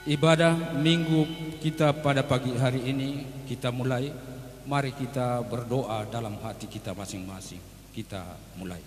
Ibadah minggu kita pada pagi hari ini kita mulai. Mari kita berdoa dalam hati kita masing-masing. Kita mulai.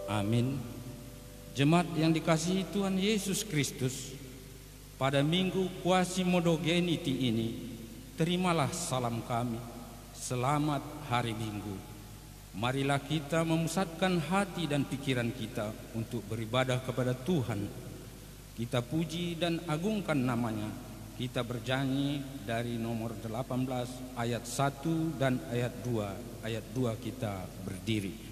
Amin. Jemaat yang dikasihi Tuhan Yesus Kristus, pada minggu Quasi-Modogeniti ini, terimalah salam kami. Selamat hari Minggu. Marilah kita memusatkan hati dan pikiran kita untuk beribadah kepada Tuhan. Kita puji dan agungkan namanya. Kita bernyanyi dari nomor 18 ayat 1 dan ayat 2. Ayat 2 kita berdiri.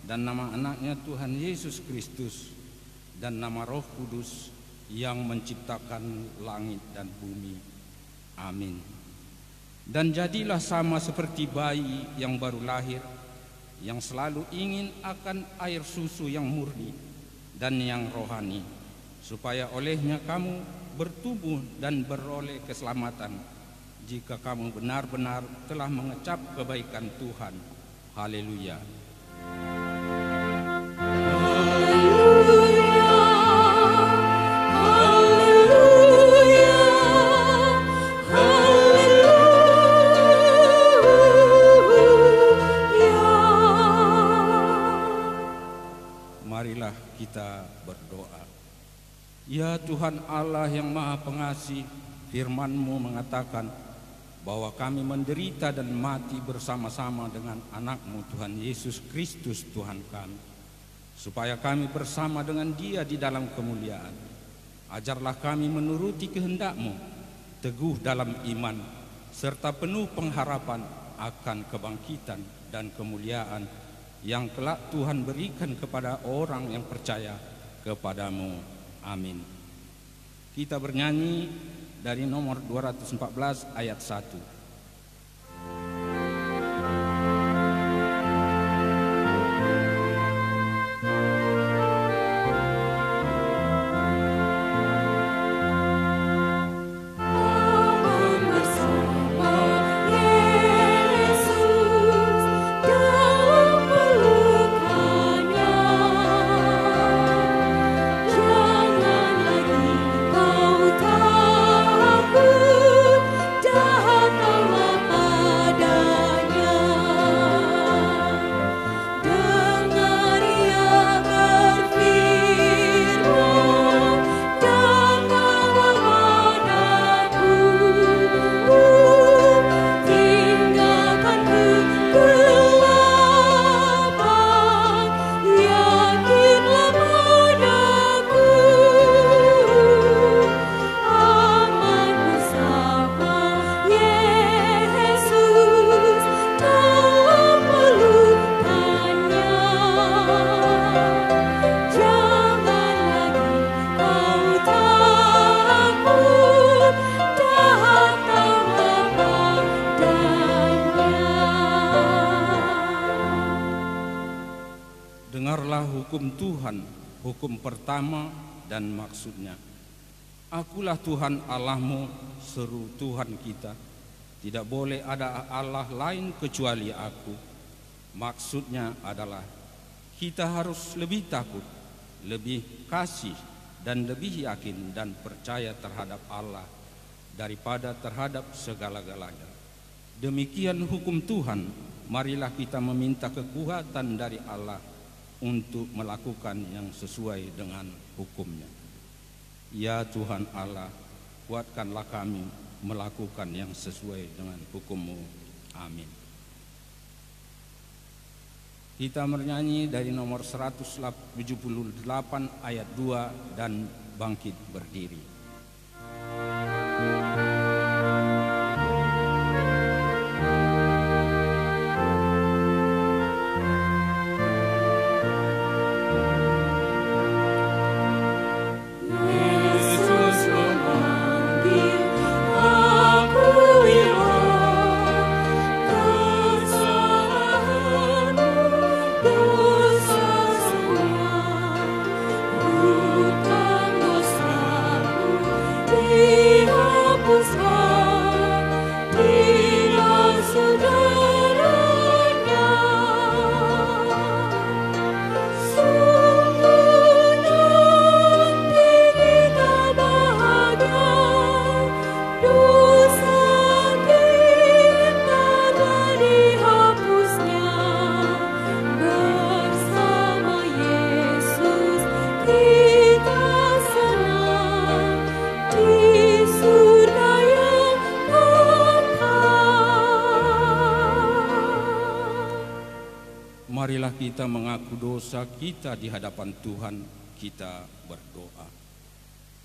Dan nama anaknya Tuhan Yesus Kristus dan nama Roh Kudus yang menciptakan langit dan bumi. Amin. Dan jadilah sama seperti bayi yang baru lahir, yang selalu ingin akan air susu yang murni dan yang rohani, supaya olehnya kamu bertumbuh dan beroleh keselamatan, jika kamu benar-benar telah mengecap kebaikan Tuhan. Haleluya. Marilah kita berdoa. Ya Tuhan Allah yang Maha Pengasih, firman-Mu mengatakan bahwa kami menderita dan mati bersama-sama dengan anak-Mu Tuhan Yesus Kristus Tuhan kami, supaya kami bersama dengan Dia di dalam kemuliaan. Ajarlah kami menuruti kehendak-Mu, teguh dalam iman, serta penuh pengharapan akan kebangkitan dan kemuliaan yang kelak Tuhan berikan kepada orang yang percaya kepadamu. Amin. Kita bernyanyi dari nomor 214 ayat 1. Takut, dalam hukum Tuhan, hukum pertama dan maksudnya. Akulah Tuhan Allahmu, seru Tuhan kita. Tidak boleh ada Allah lain kecuali aku. Maksudnya adalah kita harus lebih takut, lebih kasih, dan lebih yakin dan percaya terhadap Allah daripada terhadap segala-galanya. Demikian hukum Tuhan. Marilah kita meminta kekuatan dari Allah untuk melakukan yang sesuai dengan hukumnya. Ya Tuhan Allah, kuatkanlah kami melakukan yang sesuai dengan hukum-Mu. Amin. Kita bernyanyi dari nomor 178 ayat 2 dan bangkit berdiri. Marilah kita mengaku dosa kita di hadapan Tuhan, kita berdoa.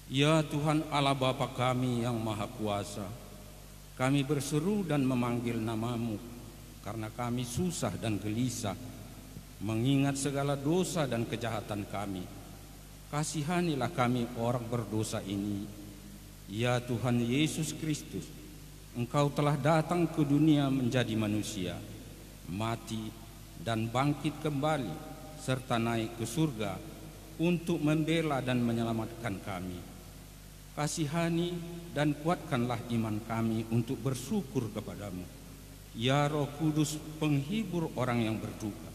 Ya Tuhan Allah Bapa kami yang Maha Kuasa, kami berseru dan memanggil nama-Mu karena kami susah dan gelisah mengingat segala dosa dan kejahatan kami. Kasihanilah kami orang berdosa ini. Ya Tuhan Yesus Kristus, Engkau telah datang ke dunia menjadi manusia, mati dan bangkit kembali serta naik ke surga untuk membela dan menyelamatkan kami. Kasihani dan kuatkanlah iman kami untuk bersyukur kepadamu. Ya Roh Kudus, penghibur orang yang berduka,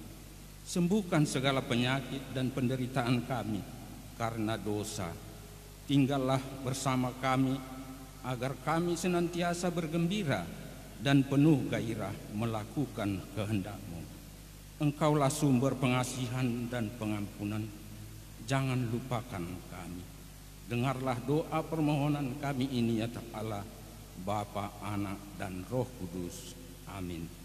sembuhkan segala penyakit dan penderitaan kami karena dosa. Tinggallah bersama kami agar kami senantiasa bergembira dan penuh gairah melakukan kehendak-Mu. Engkaulah sumber pengasihan dan pengampunan. Jangan lupakan kami. Dengarlah doa permohonan kami ini ya Allah, Bapa, Anak, dan Roh Kudus. Amin.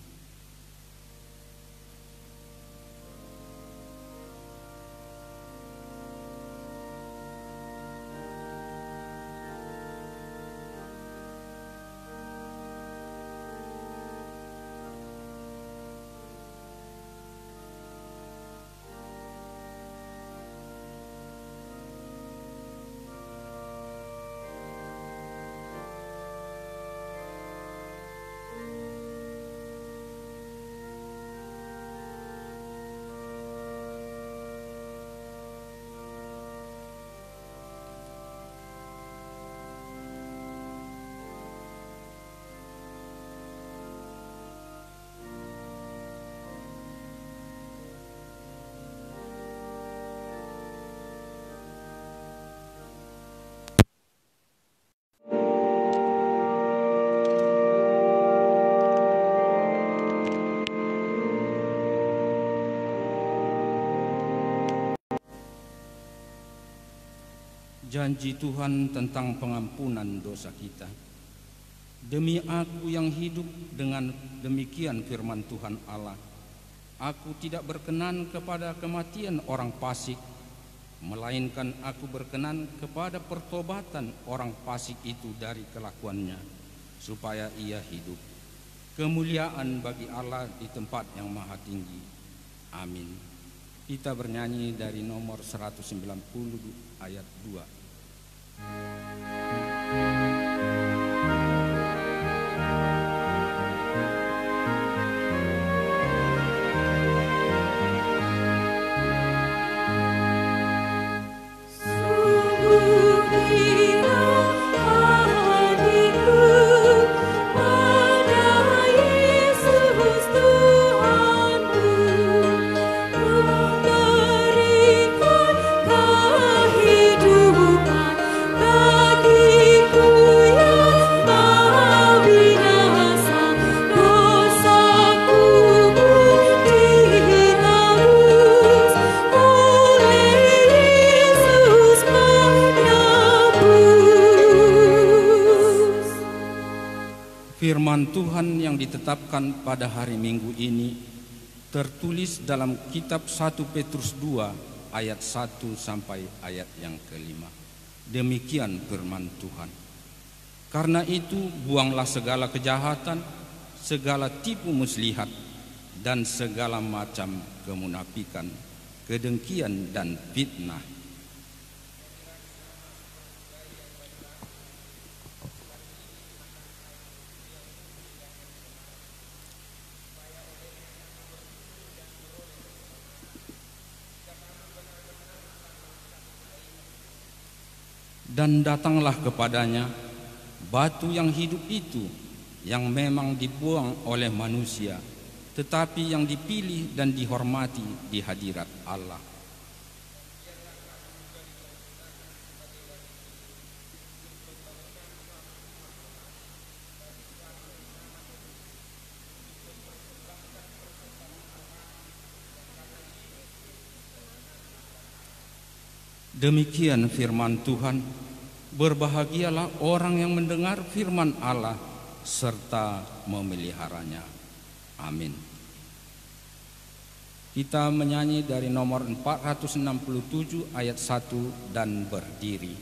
Janji Tuhan tentang pengampunan dosa kita. Demi aku yang hidup, dengan demikian firman Tuhan Allah, aku tidak berkenan kepada kematian orang fasik, melainkan aku berkenan kepada pertobatan orang fasik itu dari kelakuannya, supaya ia hidup. Kemuliaan bagi Allah di tempat yang maha tinggi. Amin. Kita bernyanyi dari nomor 190 ayat 2. Firman Tuhan yang ditetapkan pada hari Minggu ini tertulis dalam kitab 1 Petrus 2 ayat 1 sampai ayat yang kelima. Demikian firman Tuhan. Karena itu buanglah segala kejahatan, segala tipu muslihat, dan segala macam kemunafikan, kedengkian dan fitnah. Dan datanglah kepadanya batu yang hidup itu, yang memang dibuang oleh manusia, tetapi yang dipilih dan dihormati di hadirat Allah. Demikian firman Tuhan. Berbahagialah orang yang mendengar firman Allah serta memeliharanya. Amin. Kita menyanyi dari nomor 467 ayat 1 dan berdiri.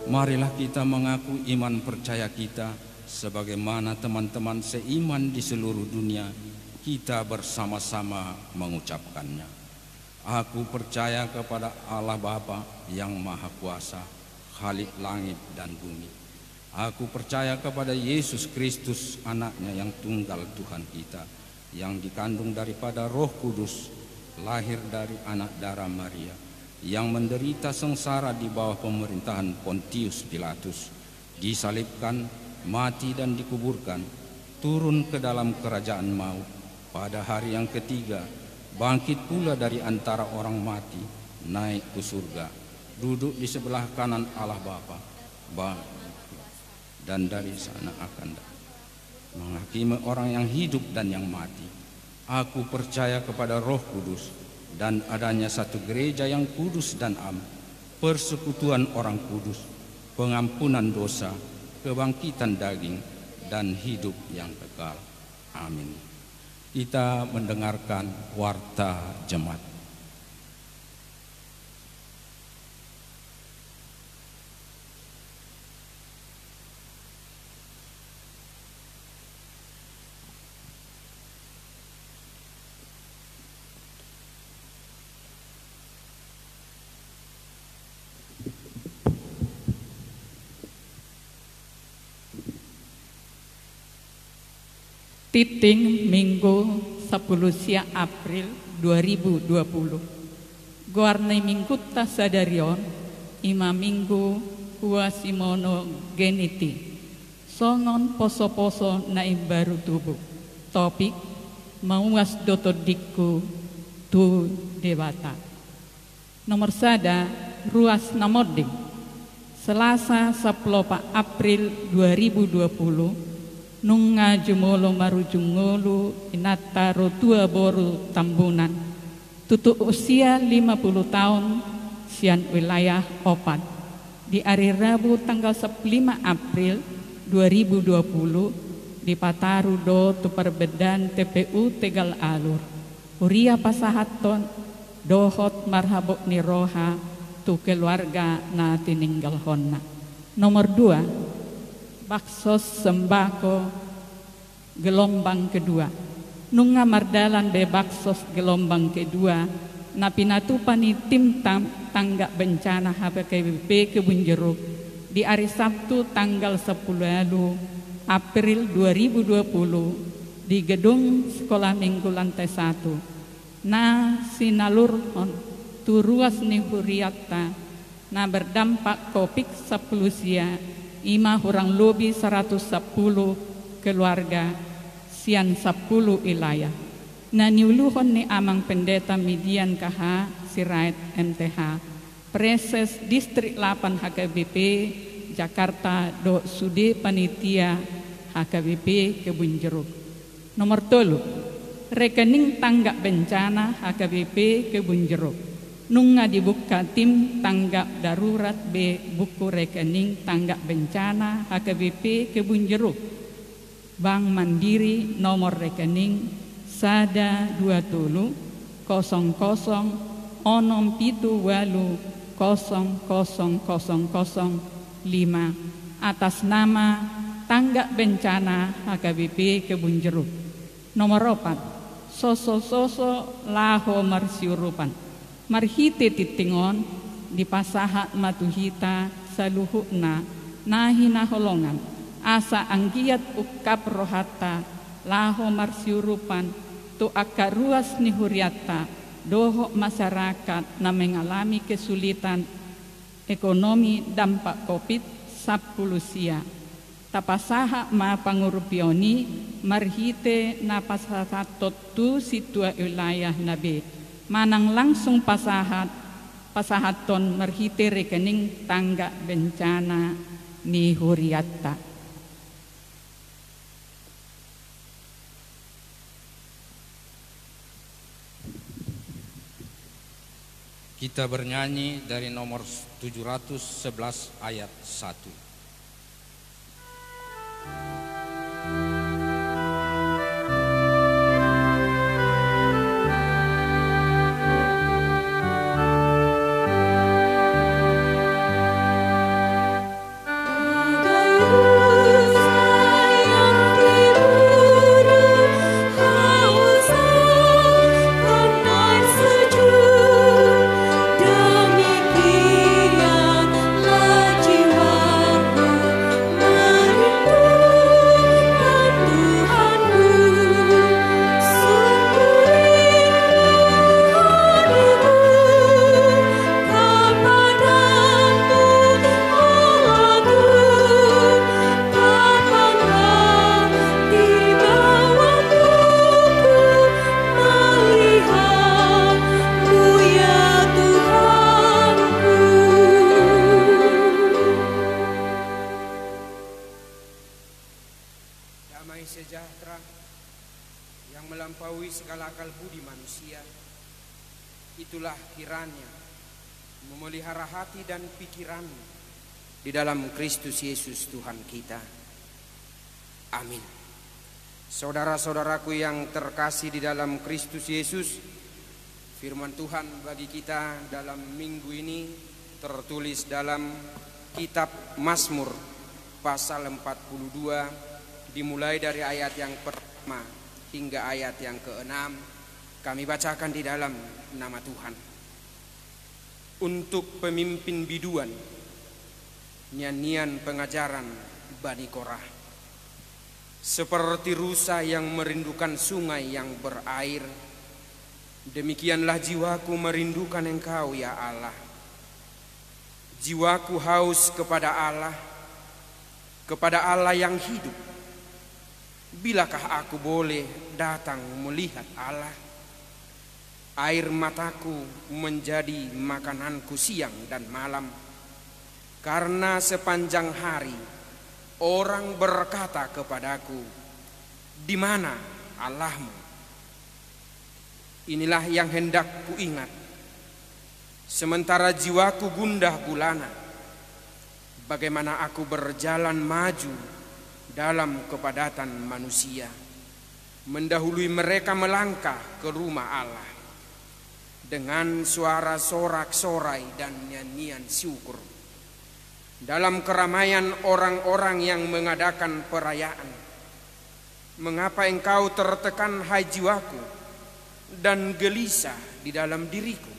Marilah kita mengaku iman percaya kita sebagaimana teman-teman seiman di seluruh dunia kita bersama-sama mengucapkannya. Aku percaya kepada Allah Bapa yang Maha Kuasa, Khalik langit dan bumi. Aku percaya kepada Yesus Kristus, anaknya yang tunggal Tuhan kita, yang dikandung daripada Roh Kudus, lahir dari anak darah Maria, yang menderita sengsara di bawah pemerintahan Pontius Pilatus, disalibkan, mati dan dikuburkan, turun ke dalam kerajaan maut, pada hari yang ketiga bangkit pula dari antara orang mati, naik ke surga, duduk di sebelah kanan Allah Bapa, dan dari sana akan menghakimi orang yang hidup dan yang mati. Aku percaya kepada Roh Kudus dan adanya satu gereja yang kudus dan am, persekutuan orang kudus, pengampunan dosa, kebangkitan daging, dan hidup yang kekal. Amin. Kita mendengarkan warta jemaat. Titing Minggu 10 April 2020. Guarne Minggu Tasadarion Ima Minggu Huasimono Geniti Songon poso-poso naim baru tubuh. Topik Mauas dotodikku tu dewata. Nomor sada Ruas Namoding Selasa 10 April 2020 Nunga jumolo marujungolu inataro tua boru Tambunan tutu usia 50 tahun sian wilayah Opat di hari Rabu tanggal 5 April 2020 di Pataru do tu perbedan TPU Tegal Alur uria pasahaton dohot marhabok niroha tu keluarga na tininggal honna. Nomor 2 baksos sembako gelombang kedua. Nunga mardalan be baksos gelombang kedua na pinatupani tim tangga bencana HPKBP Kebun Jeruk di hari Sabtu tanggal 10 April 2020 di gedung Sekolah Minggu lantai 1. Na sinalurhon turuas ni huriatta na berdampak COVID 10 ima kurang lebih 110 keluarga sian 10 wilayah. Na niuluhon ni amang pendeta Midian KH Sirait MTH Preses Distrik 8 HKBP Jakarta do Sude Panitia HKBP Kebun Jeruk. Nomor 3 rekening tanggap bencana HKBP Kebun Jeruk. Nunga dibuka tim tanggap darurat B buku rekening tanggap bencana HKBP Kebun Jeruk. Bank Mandiri nomor rekening sada 20 00 onom pitu walu 00005 atas nama tanggap bencana HKBP Kebun Jeruk. Nomor 4 soso laho marsiurupan marhite titingon di pasahat matuhita saluhukna nahina holongan asa anggiat ukap rohata laho marsiurupan tu akaruas ni huriata doho masyarakat na mengalami kesulitan ekonomi dampak COVID-19 sia. Tapasaha ma pangurupioni marhite na pasahatot tu situa wilayah nabe. Manang langsung pasahaton marhite rekening tangga bencana ni huriatta. Kita bernyanyi dari nomor 711 ayat 1. Itulah kiranya memelihara hati dan pikiranmu di dalam Kristus Yesus Tuhan kita. Amin. Saudara-saudaraku yang terkasih di dalam Kristus Yesus, firman Tuhan bagi kita dalam minggu ini tertulis dalam kitab Mazmur pasal 42 dimulai dari ayat yang pertama hingga ayat yang ke-6. Kami bacakan di dalam nama Tuhan. Untuk pemimpin biduan, nyanyian pengajaran Bani Korah. Seperti rusa yang merindukan sungai yang berair, demikianlah jiwaku merindukan Engkau ya Allah. Jiwaku haus kepada Allah yang hidup. Bilakah aku boleh datang melihat Allah? Air mataku menjadi makananku siang dan malam, karena sepanjang hari orang berkata kepadaku, di mana Allahmu? Inilah yang hendak ku ingat, sementara jiwaku gundah gulana. Bagaimana aku berjalan maju dalam kepadatan manusia, mendahului mereka melangkah ke rumah Allah dengan suara sorak-sorai dan nyanyian syukur. Dalam keramaian orang-orang yang mengadakan perayaan, mengapa engkau tertekan hai jiwaku dan gelisah di dalam diriku?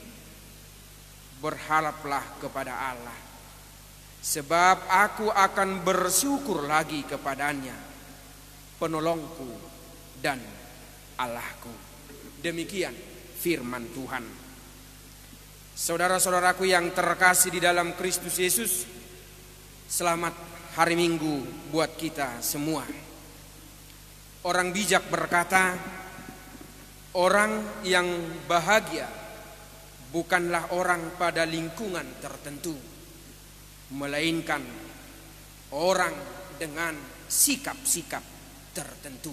Berharaplah kepada Allah, sebab aku akan bersyukur lagi kepadanya, penolongku dan Allahku. Demikian firman Tuhan. Saudara-saudaraku yang terkasih di dalam Kristus Yesus, selamat hari Minggu buat kita semua. Orang bijak berkata, orang yang bahagia bukanlah orang pada lingkungan tertentu, melainkan orang dengan sikap-sikap tertentu.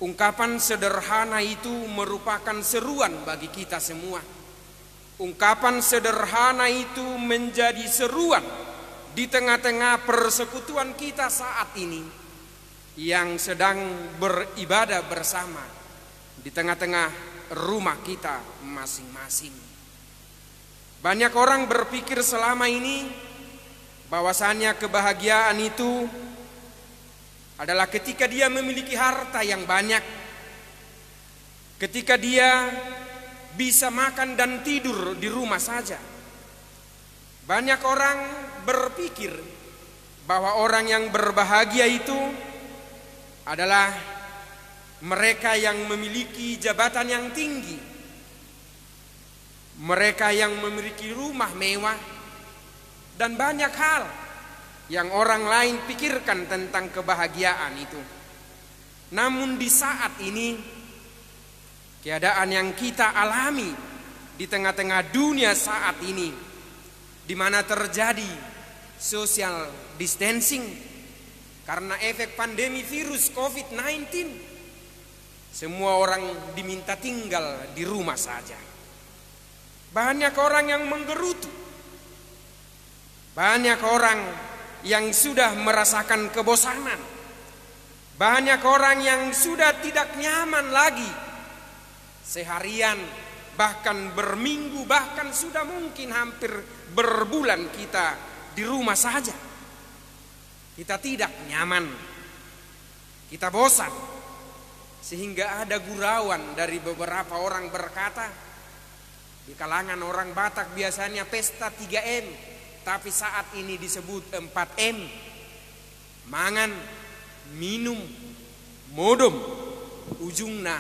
Ungkapan sederhana itu merupakan seruan bagi kita semua. Ungkapan sederhana itu menjadi seruan di tengah-tengah persekutuan kita saat ini yang sedang beribadah bersama di tengah-tengah rumah kita masing-masing. Banyak orang berpikir selama ini bahwasannya kebahagiaan itu adalah ketika dia memiliki harta yang banyak, ketika dia bisa makan dan tidur di rumah saja. Banyak orang berpikir bahwa orang yang berbahagia itu adalah mereka yang memiliki jabatan yang tinggi, mereka yang memiliki rumah mewah, dan banyak hal yang orang lain pikirkan tentang kebahagiaan itu. Namun di saat ini, keadaan yang kita alami di tengah-tengah dunia saat ini, di mana terjadi social distancing karena efek pandemi virus COVID-19, semua orang diminta tinggal di rumah saja. Banyak orang yang menggerutu, banyak orang yang sudah merasakan kebosanan, banyak orang yang sudah tidak nyaman lagi seharian, bahkan berminggu, bahkan sudah mungkin hampir berbulan kita di rumah saja. Kita tidak nyaman, kita bosan, sehingga ada gurauan dari beberapa orang berkata, di kalangan orang Batak biasanya pesta 3M, tapi saat ini disebut 4M. Mangan, minum, modom, ujungna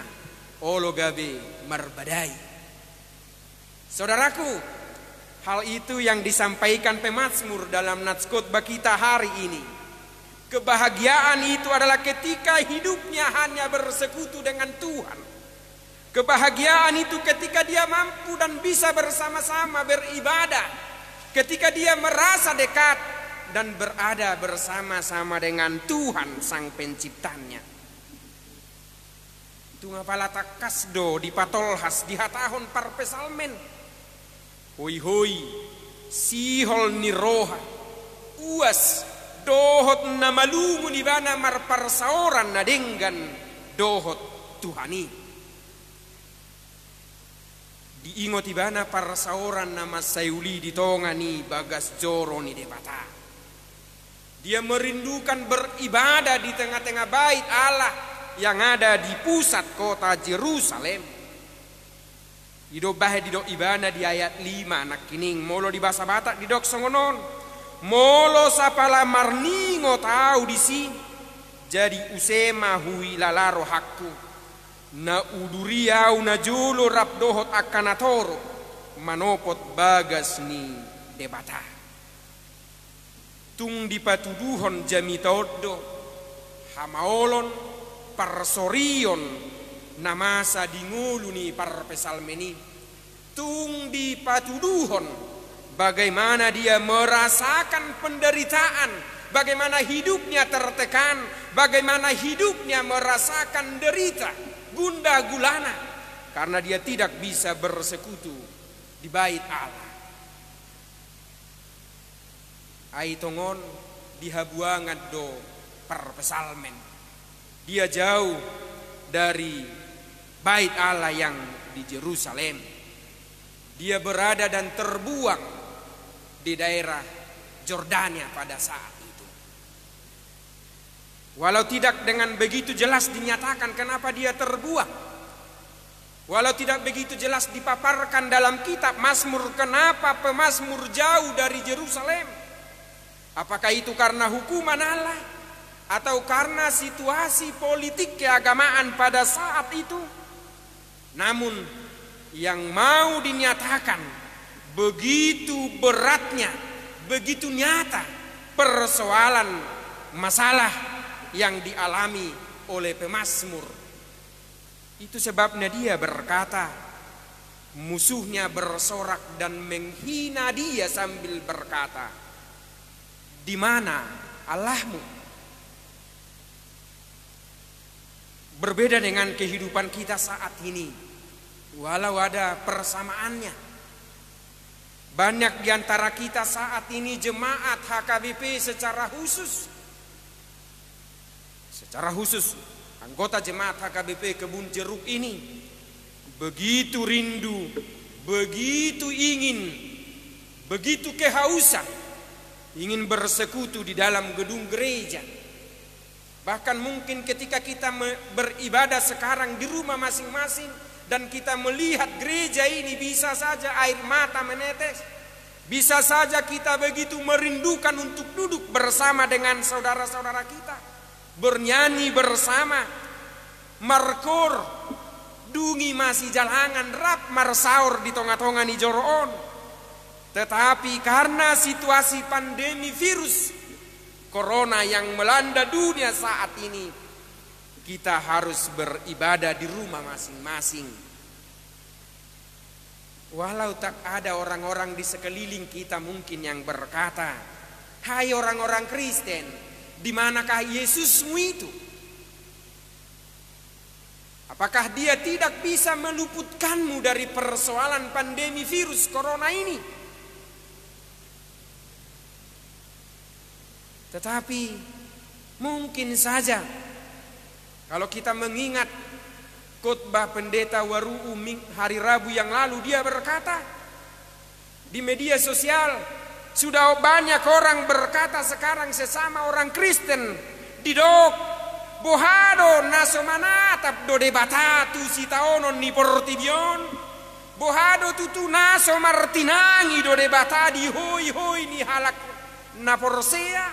ologabe marbadai. Saudaraku, hal itu yang disampaikan pemazmur dalam nats khotbah kita hari ini. Kebahagiaan itu adalah ketika hidupnya hanya bersekutu dengan Tuhan. Kebahagiaan itu ketika dia mampu dan bisa bersama-sama beribadah, ketika dia merasa dekat dan berada bersama-sama dengan Tuhan Sang Penciptanya. Tungapala takasdo di patolhas di hatahon parpesalmen. Hoi hoi sihol niroha uas dohot na malungu ni bana marparsaoran na denggan dohot Tuhani. Diingot ibana parsaoran na masayuli di tongani bagas joro ni debata. Dia merindukan beribadah di tengah-tengah bait Allah yang ada di pusat kota Yerusalem. Didok bahe didok ibana di ayat 5 anak kining molo di bahasa Batak didok songonon. Molo sapala marningo tahu di si jadi usema hui lalaro hakku na uduriau na julu rap dohot akanatoro manopot bagas ni debata. Tung dipatuduhon jamitodo hamaolon parsorion namasa dingulu ni parpesalmeni. Tung dipatuduhon bagaimana dia merasakan penderitaan, bagaimana hidupnya tertekan, bagaimana hidupnya merasakan derita, gundah gulana, karena dia tidak bisa bersekutu di bait Allah. Aitongon dihabuangan do parpesalmen. Dia jauh dari bait Allah yang di Yerusalem. Dia berada dan terbuang di daerah Jordania pada saat itu. Walau tidak dengan begitu jelas dinyatakan kenapa dia terbuang, Walau tidak begitu jelas dipaparkan dalam kitab Mazmur, kenapa pemazmur jauh dari Yerusalem? Apakah itu karena hukuman Allah atau karena situasi politik keagamaan pada saat itu? Namun yang mau dinyatakan, begitu beratnya, begitu nyata persoalan masalah yang dialami oleh pemazmur. Itu sebabnya dia berkata, musuhnya bersorak dan menghina dia sambil berkata, di mana Allahmu? Berbeda dengan kehidupan kita saat ini, walau ada persamaannya. Banyak di antara kita saat ini jemaat HKBP secara khusus anggota jemaat HKBP Kebun Jeruk ini begitu rindu, begitu ingin, begitu kehausan ingin bersekutu di dalam gedung gereja. Bahkan mungkin ketika kita beribadah sekarang di rumah masing-masing dan kita melihat gereja ini, bisa saja air mata menetes. Bisa saja kita begitu merindukan untuk duduk bersama dengan saudara-saudara kita, bernyanyi bersama, markor, dungi masih jalangan, rap marsaur di tengah-tengah ni joroon. Tetapi karena situasi pandemi virus corona yang melanda dunia saat ini, kita harus beribadah di rumah masing-masing. Walau tak ada orang-orang di sekeliling kita mungkin yang berkata, hai orang-orang Kristen, di manakah Yesusmu itu? Apakah dia tidak bisa meluputkanmu dari persoalan pandemi virus corona ini? Tetapi mungkin saja kalau kita mengingat khotbah pendeta Waru'u hari Rabu yang lalu, dia berkata di media sosial, sudah banyak orang berkata sekarang sesama orang Kristen di dok bohado naso manatap do debatatu si taonon ni portibion bohado tutu naso martinangi do debatadi hoi hoi ni halak na porsea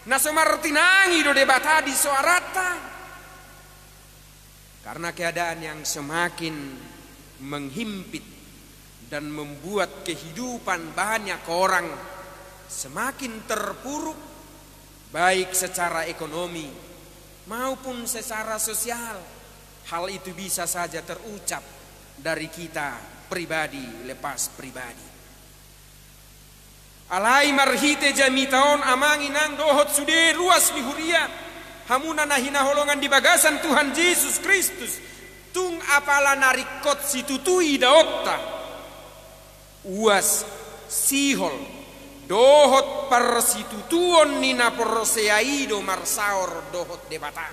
naso martinangi do debatadi soarata. Karena keadaan yang semakin menghimpit dan membuat kehidupan banyak orang semakin terpuruk, baik secara ekonomi maupun secara sosial. Hal itu bisa saja terucap dari kita pribadi lepas pribadi. Alai marhite jamitaon amanginang dohot sude ruas lihuria hamuna nahina holongan di bagasan Tuhan Yesus Kristus tung apala narikot situtui daotta uas sihol dohot persitutuon nina porseaido marsaor dohot debata.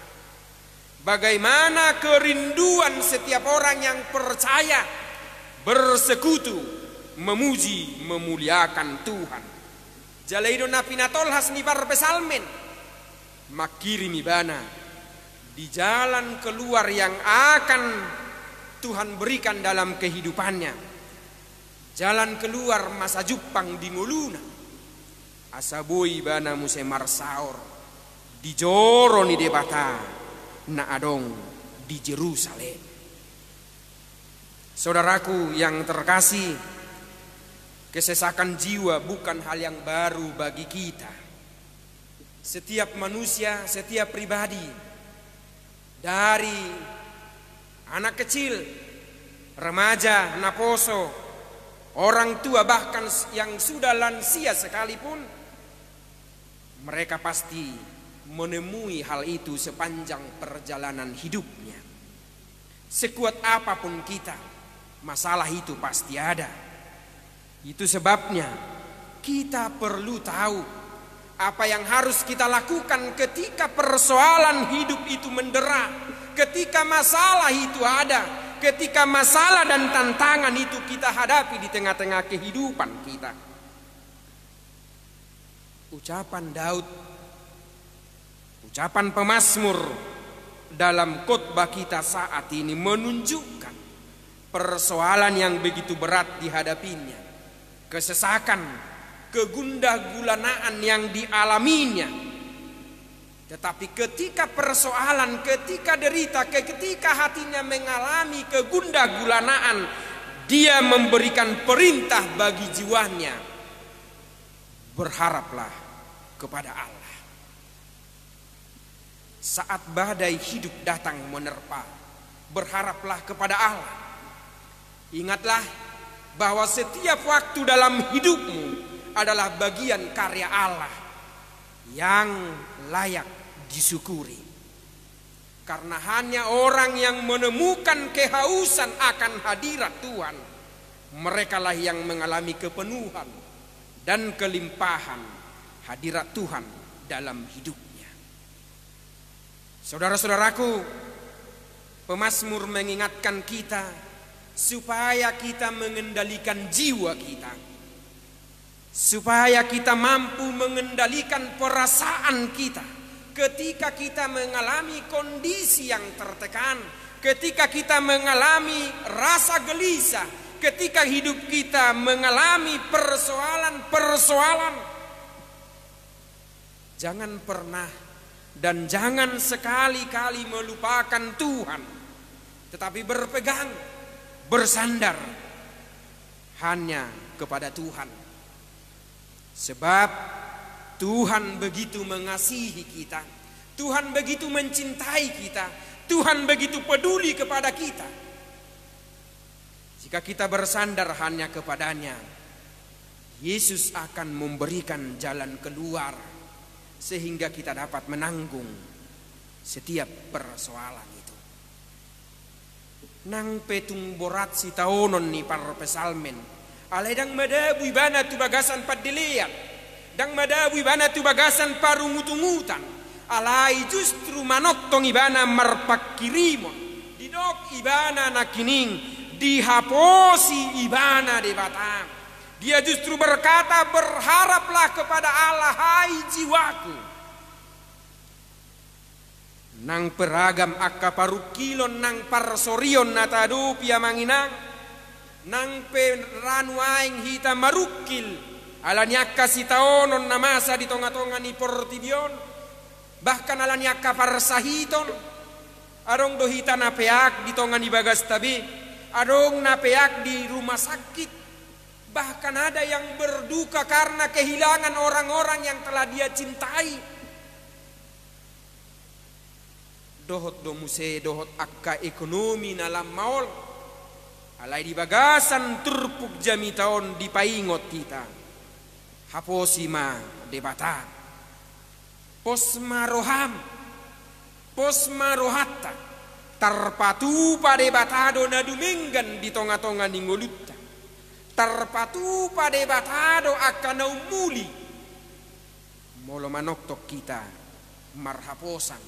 Bagaimana kerinduan setiap orang yang percaya bersekutu memuji memuliakan Tuhan. Jalaido napinatolhas ni barbesalmen makirimi bana di jalan keluar yang akan Tuhan berikan dalam kehidupannya. Jalan keluar masa Jepang di nguluna asaboi bana muse marsaor di joro ni debata na adong di Yerusalem. Saudaraku yang terkasih, kesesakan jiwa bukan hal yang baru bagi kita. Setiap manusia, setiap pribadi, dari anak kecil, remaja, naposo, orang tua, bahkan yang sudah lansia sekalipun, mereka pasti menemui hal itu sepanjang perjalanan hidupnya. Sekuat apapun kita, masalah itu pasti ada. Itu sebabnya kita perlu tahu apa yang harus kita lakukan ketika persoalan hidup itu mendera, ketika masalah itu ada, ketika masalah dan tantangan itu kita hadapi di tengah-tengah kehidupan kita. Ucapan Daud, ucapan pemazmur dalam khotbah kita saat ini menunjukkan persoalan yang begitu berat dihadapinya, kesesakan, kegundah-gulanaan yang dialaminya. Tetapi ketika persoalan, ketika derita, ketika hatinya mengalami kegundah-gulanaan, dia memberikan perintah bagi jiwanya, berharaplah kepada Allah. Saat badai hidup datang menerpa, berharaplah kepada Allah. Ingatlah bahwa setiap waktu dalam hidupmu adalah bagian karya Allah yang layak disyukuri. Karena hanya orang yang menemukan kehausan akan hadirat Tuhan, merekalah yang mengalami kepenuhan dan kelimpahan hadirat Tuhan dalam hidupnya. Saudara-saudaraku, pemazmur mengingatkan kita supaya kita mengendalikan jiwa kita, supaya kita mampu mengendalikan perasaan kita ketika kita mengalami kondisi yang tertekan, ketika kita mengalami rasa gelisah, ketika hidup kita mengalami persoalan-persoalan. Jangan pernah dan jangan sekali-kali melupakan Tuhan, tetapi berpegang, bersandar hanya kepada Tuhan. Sebab Tuhan begitu mengasihi kita, Tuhan begitu mencintai kita, Tuhan begitu peduli kepada kita. Jika kita bersandar hanya kepadanya, Yesus akan memberikan jalan keluar sehingga kita dapat menanggung setiap persoalan itu. Nang petung borat si taonon ni para pesalmen, alay dang madabu ibana tu bagasan padiliat, dang madabu ibana tu bagasan parungutungutan, alay justru manoktong ibana marpakirimon, didok ibana nakining, dihaposi ibana de batang. Dia justru berkata, berharaplah kepada Allah, hai jiwaku. Nang peragam akka parukilon nang parsorion natadu pia manginang, nang peranuaing hita marukil, alanyaka sitaonon namasa di tonga-tonga ni portibion, bahkan alanyaka parsahiton, adong dohita napeak di tonga ni bagas tabi, adong napeak di rumah sakit. Bahkan ada yang berduka karena kehilangan orang-orang yang telah dia cintai. Dohot domuse dohot akka ekonomi nalam maol, alay di bagasan turpuk jami taon di paingot kita. Haposima debata, posma roham, posma rohatta, tarpatu pada batado na duminggan di tonga-tonga ningolutta. Terpatu pada batado akan umuli molo manoktok kita marhaposan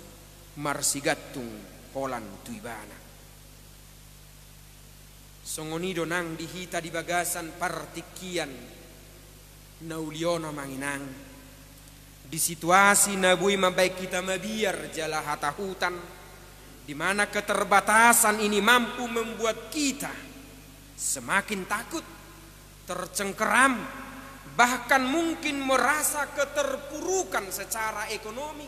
marsigatung holan tuibana. Songonido nang dihita di bagasan partikian nauliono manginang di situasi nabui mabaik kita mabiar jala hatahutan, di mana keterbatasan ini mampu membuat kita semakin takut, tercengkeram, bahkan mungkin merasa keterpurukan secara ekonomi.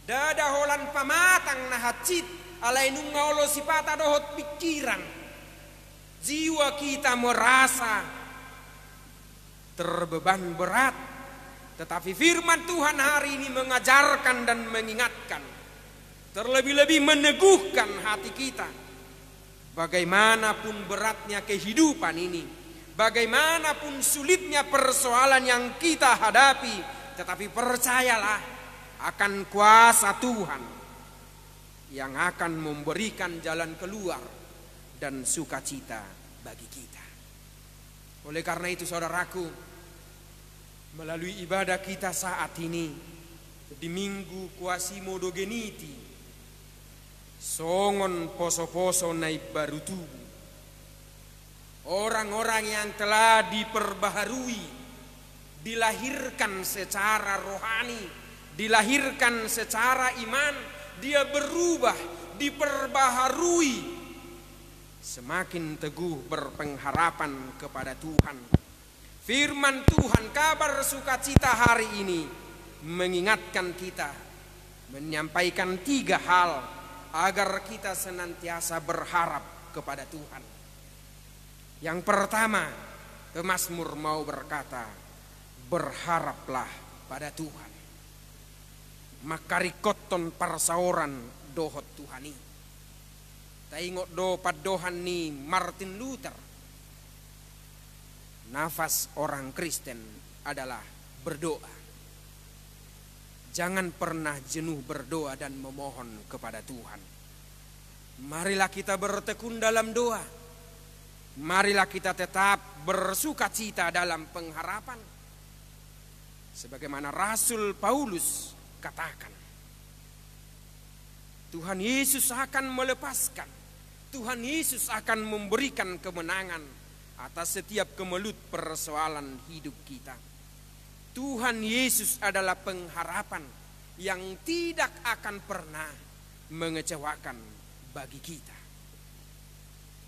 Dada holan pamatang nahacit, alay nungaulo sipata dohot pikiran. Jiwa kita merasa terbeban berat, tetapi firman Tuhan hari ini mengajarkan dan mengingatkan, terlebih-lebih meneguhkan hati kita. Bagaimanapun beratnya kehidupan ini, bagaimanapun sulitnya persoalan yang kita hadapi, tetapi percayalah akan kuasa Tuhan yang akan memberikan jalan keluar dan sukacita bagi kita. Oleh karena itu saudaraku, melalui ibadah kita saat ini di Minggu Quasimodo Geniti, songon poso-poso naik baru tubuh, orang-orang yang telah diperbaharui, dilahirkan secara rohani, dilahirkan secara iman, dia berubah, diperbaharui semakin teguh berpengharapan kepada Tuhan. Firman Tuhan, kabar sukacita hari ini mengingatkan kita, menyampaikan 3 hal agar kita senantiasa berharap kepada Tuhan. Yang pertama, pemazmur mau berkata, berharaplah pada Tuhan. Makarikoton parsaoran dohot Tuhani. Taingot do padohan ni Martin Luther. Nafas orang Kristen adalah berdoa. Jangan pernah jenuh berdoa dan memohon kepada Tuhan. Marilah kita bertekun dalam doa. Marilah kita tetap bersukacita dalam pengharapan. Sebagaimana Rasul Paulus katakan, Tuhan Yesus akan melepaskan, Tuhan Yesus akan memberikan kemenangan atas setiap kemelut persoalan hidup kita. Tuhan Yesus adalah pengharapan yang tidak akan pernah mengecewakan bagi kita.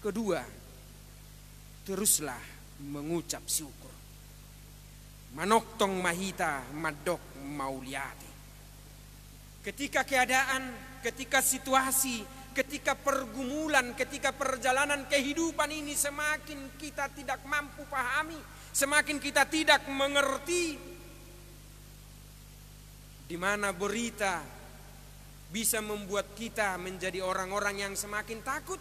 Kedua, teruslah mengucap syukur. Manoktong mahita madok mauliati. Ketika keadaan, ketika situasi, ketika pergumulan, ketika perjalanan kehidupan ini semakin kita tidak mampu pahami, semakin kita tidak mengerti, di mana berita bisa membuat kita menjadi orang-orang yang semakin takut,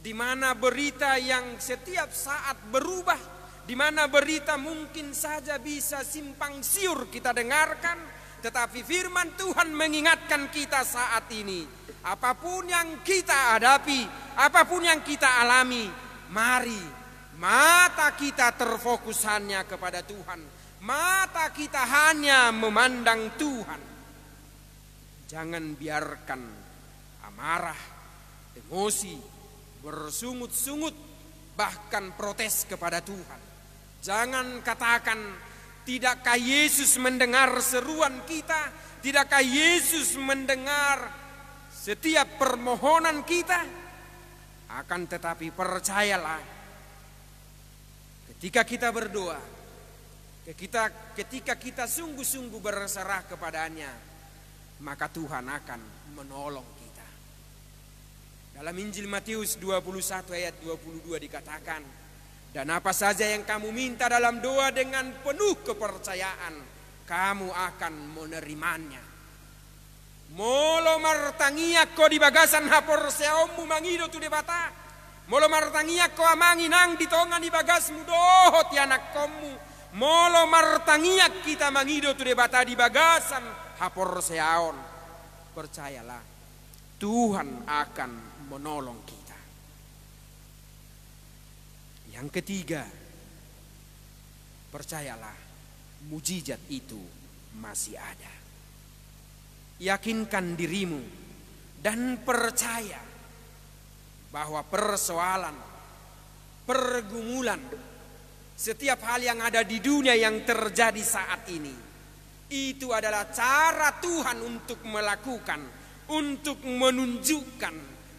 di mana berita yang setiap saat berubah, di mana berita mungkin saja bisa simpang siur kita dengarkan. Tetapi firman Tuhan mengingatkan kita saat ini, apapun yang kita hadapi, apapun yang kita alami, mari mata kita terfokus hanya kepada Tuhan. Mata kita hanya memandang Tuhan. Jangan biarkan amarah, emosi, bersungut-sungut, bahkan protes kepada Tuhan. Jangan katakan, tidakkah Yesus mendengar seruan kita? Tidakkah Yesus mendengar setiap permohonan kita? Akan tetapi percayalah, ketika kita berdoa, ketika kita sungguh-sungguh berserah kepadanya, maka Tuhan akan menolong kita. Dalam Injil Matius 21 ayat 22 dikatakan, dan apa saja yang kamu minta dalam doa dengan penuh kepercayaan, kamu akan menerimanya. Molo martangiak ko di bagasan hapor seomu mangido tu debata. Molo martangiak ko amangi nang ditongan di bagasmu dohot anak komu. Molo martangiak kita mangido tu debata di bagasan hapor seaon. Percayalah, Tuhan akan menolong kita. Yang ketiga, percayalah, mujizat itu masih ada. Yakinkan dirimu dan percaya bahwa persoalan, pergumulan, setiap hal yang ada di dunia yang terjadi saat ini, itu adalah cara Tuhan untuk melakukan, untuk menunjukkan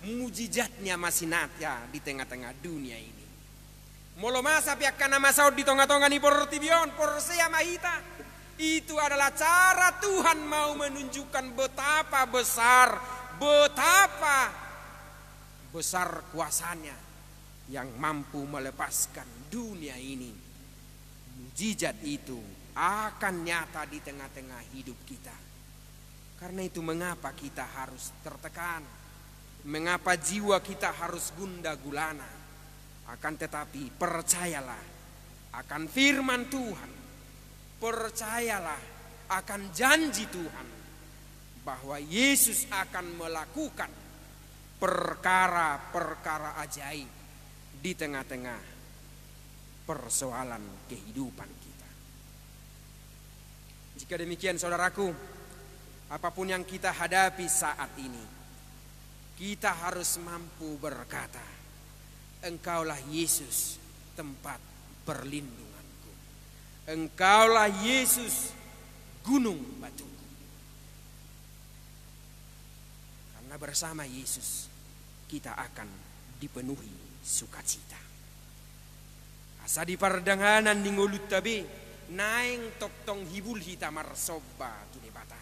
mujizatnya masih nyata di tengah-tengah dunia ini. Molo masa piakkan nama saud di tonga-tonga ni portibion porsea mahita. Itu adalah cara Tuhan mau menunjukkan betapa besar kuasanya yang mampu melepaskan dunia ini. Mujizat itu akan nyata di tengah-tengah hidup kita. Karena itu mengapa kita harus tertekan? Mengapa jiwa kita harus gundah gulana? Akan tetapi percayalah akan firman Tuhan. Percayalah akan janji Tuhan bahwa Yesus akan melakukan perkara-perkara ajaib di tengah-tengah persoalan kehidupan kita. Jika demikian saudaraku, apapun yang kita hadapi saat ini, kita harus mampu berkata, Engkaulah Yesus tempat perlindunganku. Engkaulah Yesus gunung batuku. Karena bersama Yesus kita akan dipenuhi sukacita. Asa di pardanganan di ngulut tabi naeng toktong hibul hita marsoba kini bata.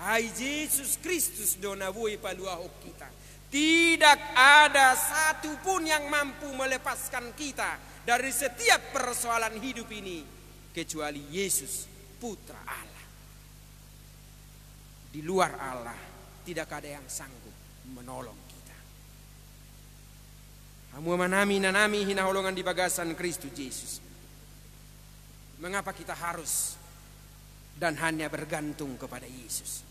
Ai Yesus Kristus dona woi paluahok kita. Tidak ada satu pun yang mampu melepaskan kita dari setiap persoalan hidup ini kecuali Yesus Putra Allah. Di luar Allah tidak ada yang sanggup menolong kita. Hamu manami nanami hinaholongan di bagasan Kristus Yesus. Mengapa kita harus dan hanya bergantung kepada Yesus?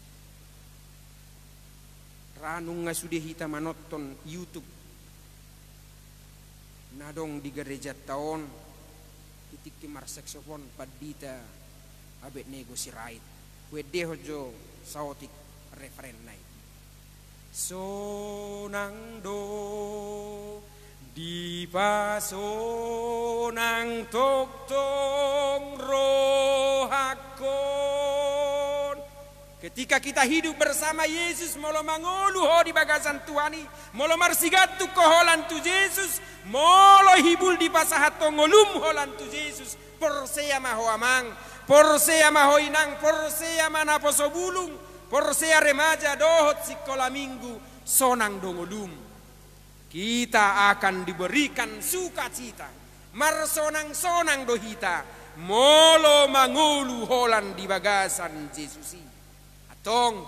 Ranung nga sudah hita manoton YouTube. Nadong di gereja tahun titik timar saksofon padita abet nego si rait. Wede hojo sautik referen nai. Sonang do di pasonang toktong rohakon. Ketika kita hidup bersama Yesus, molo mangolu ho di bagasan Tuhani, molo marsigatu koholan tu Yesus, molo hibul di pasahat tongolum holan tu Yesus, porsea maho amang, porsea maho inang, porsea manapo sobulung, porsea remaja dohot sikola minggu, sonang dongolum. Kita akan diberikan sukacita, marsonang-sonang dohita, molo mangolu holan di bagasan Yesusi. Tong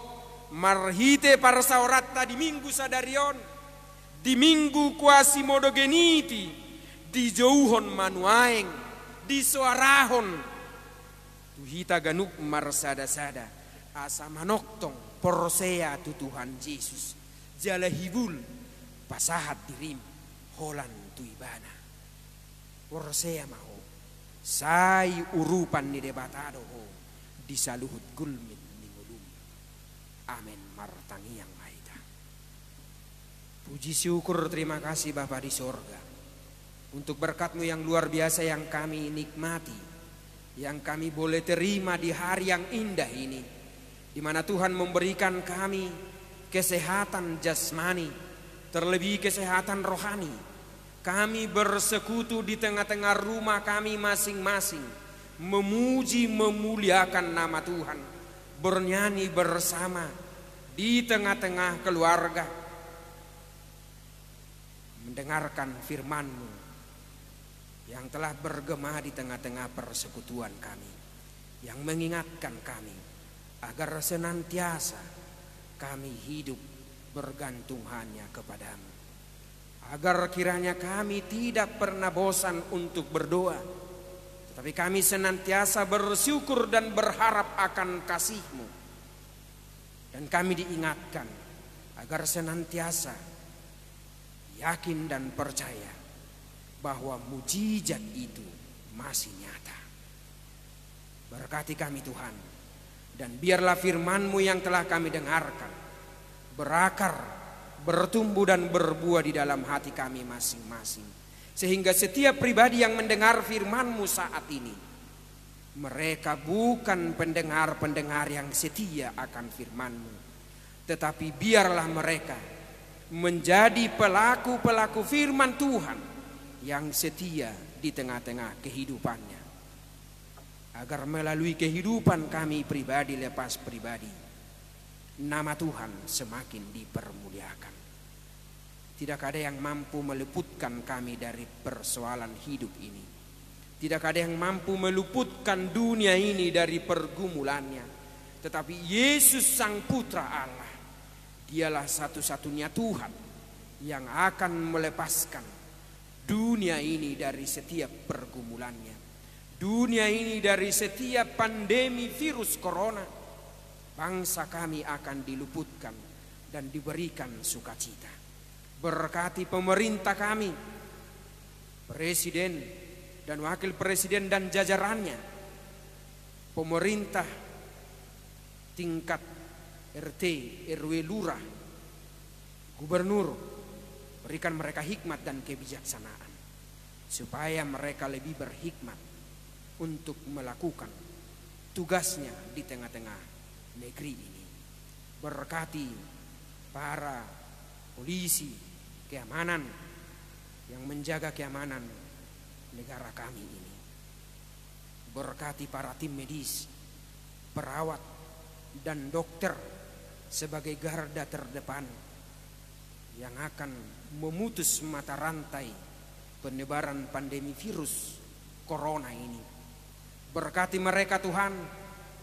marhite parsaorata di minggu sadarion, di minggu kuasi modogeniti, di jauhon manuaeng, di suarahon tuhita ganuk marsada-sada asa manoktong porsea tu Tuhan Yesus jala hibul pasahat dirim holan tu ibana porsea maho sai urupan ni debatado ho di saluhut gulmit. Amin martangi yang maida. Puji syukur terima kasih Bapa di sorga untuk berkat-Mu yang luar biasa yang kami nikmati, yang kami boleh terima di hari yang indah ini, di mana Tuhan memberikan kami kesehatan jasmani, terlebih kesehatan rohani. Kami bersekutu di tengah-tengah rumah kami masing-masing, memuji memuliakan nama Tuhan, bernyanyi bersama di tengah-tengah keluarga, mendengarkan firman-Mu yang telah bergema di tengah-tengah persekutuan kami, yang mengingatkan kami agar senantiasa kami hidup bergantung hanya kepada-Mu, agar kiranya kami tidak pernah bosan untuk berdoa, tetapi kami senantiasa bersyukur dan berharap akan kasih-Mu. Dan kami diingatkan agar senantiasa yakin dan percaya bahwa mujizat itu masih nyata. Berkati kami Tuhan, dan biarlah firman-Mu yang telah kami dengarkan berakar, bertumbuh dan berbuah di dalam hati kami masing-masing. Sehingga setiap pribadi yang mendengar firman-Mu saat ini, mereka bukan pendengar-pendengar yang setia akan firman-Mu, tetapi biarlah mereka menjadi pelaku-pelaku firman Tuhan yang setia di tengah-tengah kehidupannya, agar melalui kehidupan kami pribadi lepas pribadi, nama Tuhan semakin dipermuliakan. Tidak ada yang mampu meluputkan kami dari persoalan hidup ini. Tidak ada yang mampu meluputkan dunia ini dari pergumulannya. Tetapi Yesus Sang Putra Allah, Dialah satu-satunya Tuhan yang akan melepaskan dunia ini dari setiap pergumulannya, dunia ini dari setiap pandemi virus corona. Bangsa kami akan diluputkan dan diberikan sukacita. Berkati pemerintah kami, presiden dan wakil presiden dan jajarannya, pemerintah tingkat RT, RW, lurah, gubernur, berikan mereka hikmat dan kebijaksanaan supaya mereka lebih berhikmat untuk melakukan tugasnya di tengah-tengah negeri ini. Berkati para polisi, keamanan, yang menjaga keamanan negara kami ini. Berkati para tim medis, perawat, dan dokter sebagai garda terdepan yang akan memutus mata rantai penyebaran pandemi virus corona ini. Berkati mereka Tuhan,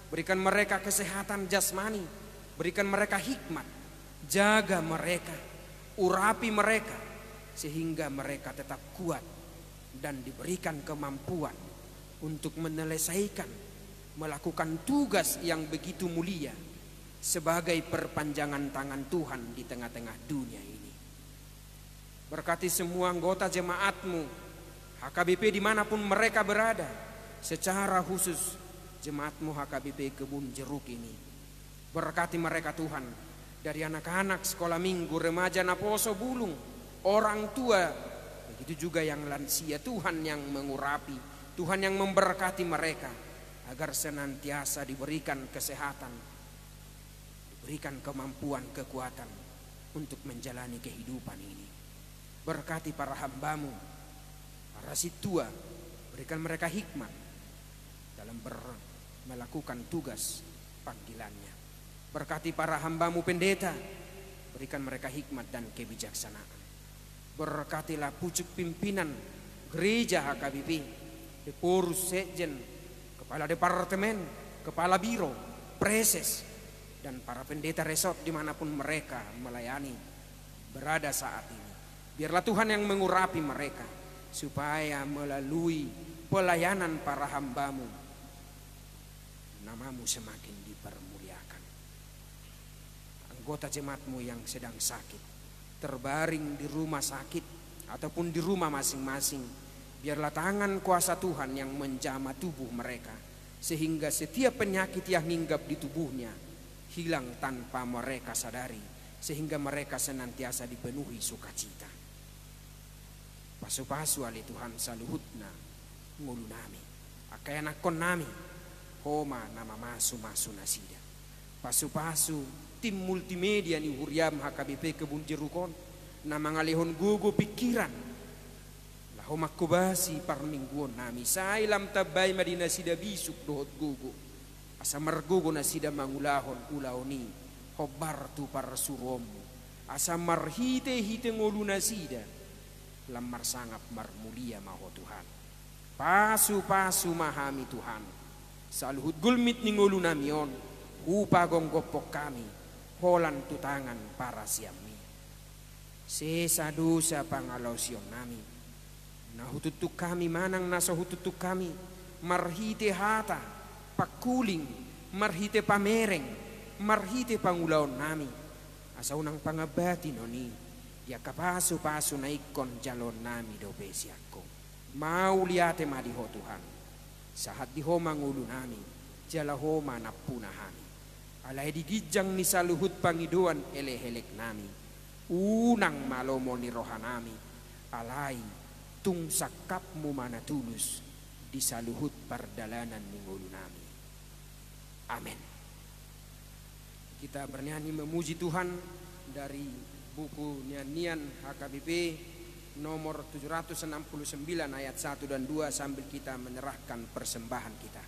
berikan mereka kesehatan jasmani, berikan mereka hikmat, jaga mereka, urapi mereka sehingga mereka tetap kuat dan diberikan kemampuan untuk menyelesaikan, melakukan tugas yang begitu mulia sebagai perpanjangan tangan Tuhan di tengah-tengah dunia ini. Berkati semua anggota jemaat-Mu HKBP dimanapun mereka berada, secara khusus jemaat-Mu HKBP Kebun Jeruk ini. Berkati mereka Tuhan, dari anak-anak sekolah minggu, remaja Naposo Bulung, orang tua, begitu juga yang lansia. Tuhan yang mengurapi, Tuhan yang memberkati mereka agar senantiasa diberikan kesehatan, diberikan kemampuan, kekuatan untuk menjalani kehidupan ini. Berkati para hamba-Mu, para situa, berikan mereka hikmat dalam melakukan tugas panggilannya. Berkati para hamba-Mu pendeta, berikan mereka hikmat dan kebijaksanaan. Berkatilah pucuk pimpinan gereja HKBP, Deporus Sekjen, kepala departemen, kepala biro, preses, dan para pendeta resort dimanapun mereka melayani berada saat ini. Biarlah Tuhan yang mengurapi mereka supaya melalui pelayanan para hamba-Mu nama-Mu semakin dipermuliakan. Anggota jemaat-Mu yang sedang sakit, terbaring di rumah sakit ataupun di rumah masing-masing, biarlah tangan kuasa Tuhan yang menjamah tubuh mereka sehingga setiap penyakit yang hinggap di tubuhnya hilang tanpa mereka sadari, sehingga mereka senantiasa dipenuhi sukacita. Pasu-pasu ali Tuhan saluhutna ngulu nami akayana kon nami homa nama masu nasida. Pasu-pasu tim multimedia ni huriam HKBP Kebun Jerukon na mangalihon gugu pikiran lahom akubasi parmingguon nami sailam tabay madina sida bisuk dohot gugu asa margugo na sida mangulahon ulaoni hobar tu parsurom asa marhite hite ngulu na sida lamar sangap marmulia maho Tuhan. Pasu-pasu mahami Tuhan saluhut gulmit ni ngulu namion upagong gopok kami holan tutangan para siami sesa dosa pangalosyon nami nahututuk kami manang nasa hututuk kami marhite hata pakuling marhite pamereng marhite pangulaon nami asa unang pangabati noni ya kapaso-paso na ikon jalon nami do besiako mau liate madiho Tuhan sahat diho mangulo nami jalaho manapunahami alay digijang ni saluhut pangiduan elehelek nami unang malomo ni rohanami alay tungsakap mo manatulus di saluhut pardalanan ni ngulo nami. Amen. Kita bernyanyi memuji Tuhan dari buku nyanyian HKBP nomor 769 ayat 1 dan 2 sambil kita menyerahkan persembahan kita.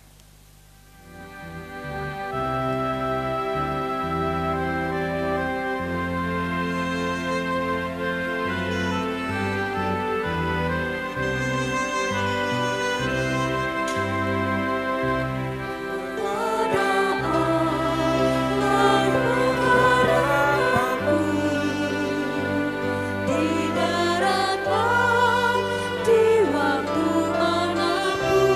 Di waktu manapun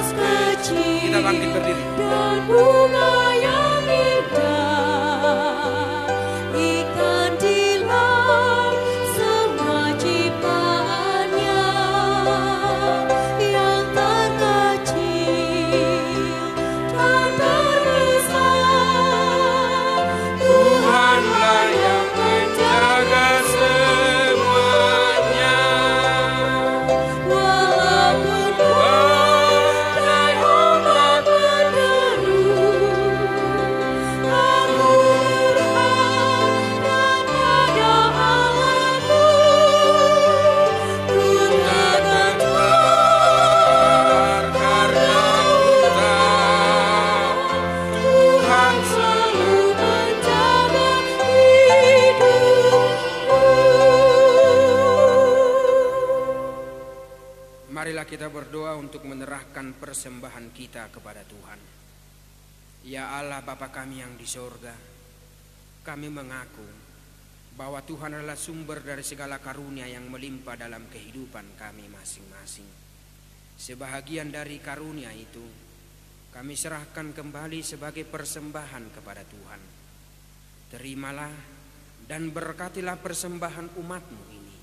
emas kecil Kita bangkit berdiri. dan bunga yang indah, ikan di laut semua ciptaannya yang terkecil dan terbesar. Tuhanlah yang menjaga semuanya. Walaupun badai ombak menderu, aku berharap pada Allahku. Ku takkan Tegar karena ku tahu Tuhan selalu menjaga hidupku. Marilah kita berdoa untuk menyerahkan persembahan kita kepada Tuhan. Ya Allah Bapa kami yang di sorga, kami mengaku bahwa Tuhan adalah sumber dari segala karunia yang melimpah dalam kehidupan kami masing-masing. Sebahagian dari karunia itu kami serahkan kembali sebagai persembahan kepada Tuhan. Terimalah dan berkatilah persembahan umat-Mu ini,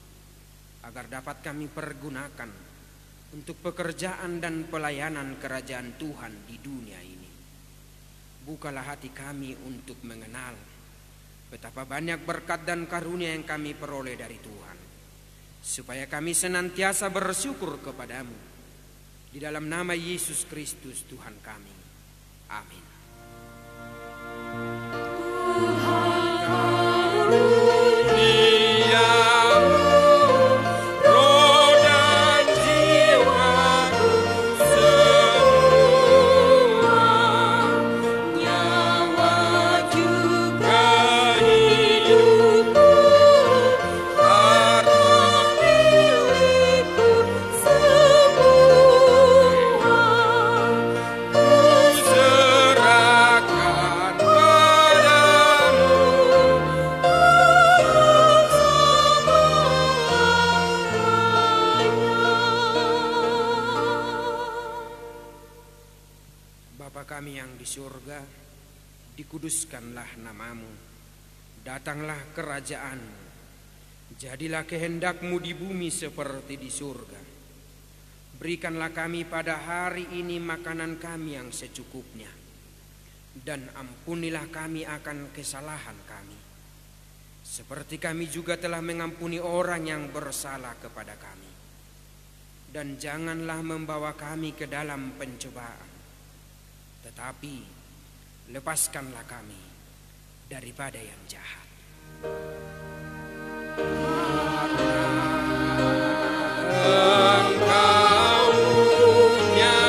agar dapat kami pergunakan untuk pekerjaan dan pelayanan kerajaan Tuhan di dunia ini. Bukalah hati kami untuk mengenal betapa banyak berkat dan karunia yang kami peroleh dari Tuhan, supaya kami senantiasa bersyukur kepadamu. Di dalam nama Yesus Kristus Tuhan kami. Amin. Nyawa juga hidupku, harta milikku semua. Ku Serahkan padamu. Bapa kami yang di surga, dikuduskanlah namamu, datanglah kerajaanmu, jadilah kehendak-Mu di bumi seperti di surga. Berikanlah kami pada hari ini makanan kami yang secukupnya, dan ampunilah kami akan kesalahan kami, seperti kami juga telah mengampuni orang yang bersalah kepada kami. Dan janganlah membawa kami ke dalam pencobaan, tetapi lepaskanlah kami daripada yang jahat. Engkau punya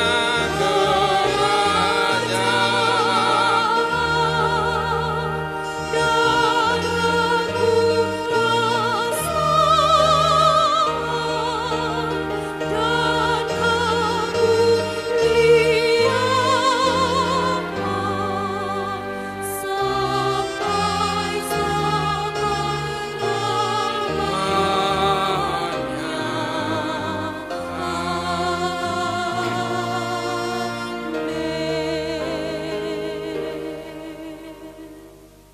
kerajaan, dan aku rasa dan kemuliaan sampai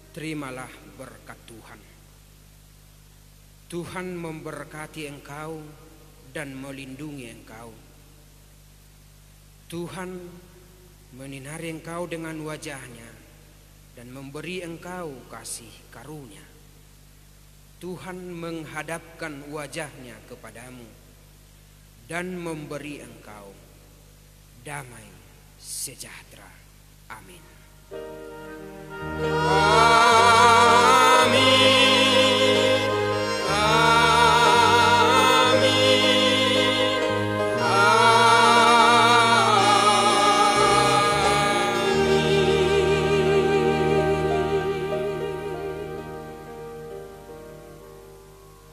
Terimalah berkat Tuhan. Tuhan memberkati engkau dan melindungi engkau. Tuhan menyinari engkau dengan wajah-Nya dan memberi engkau kasih karunia. Tuhan menghadapkan wajah-Nya kepadamu dan memberi engkau damai sejahtera. Amin.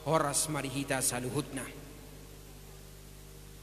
Horas marihita saluhutna.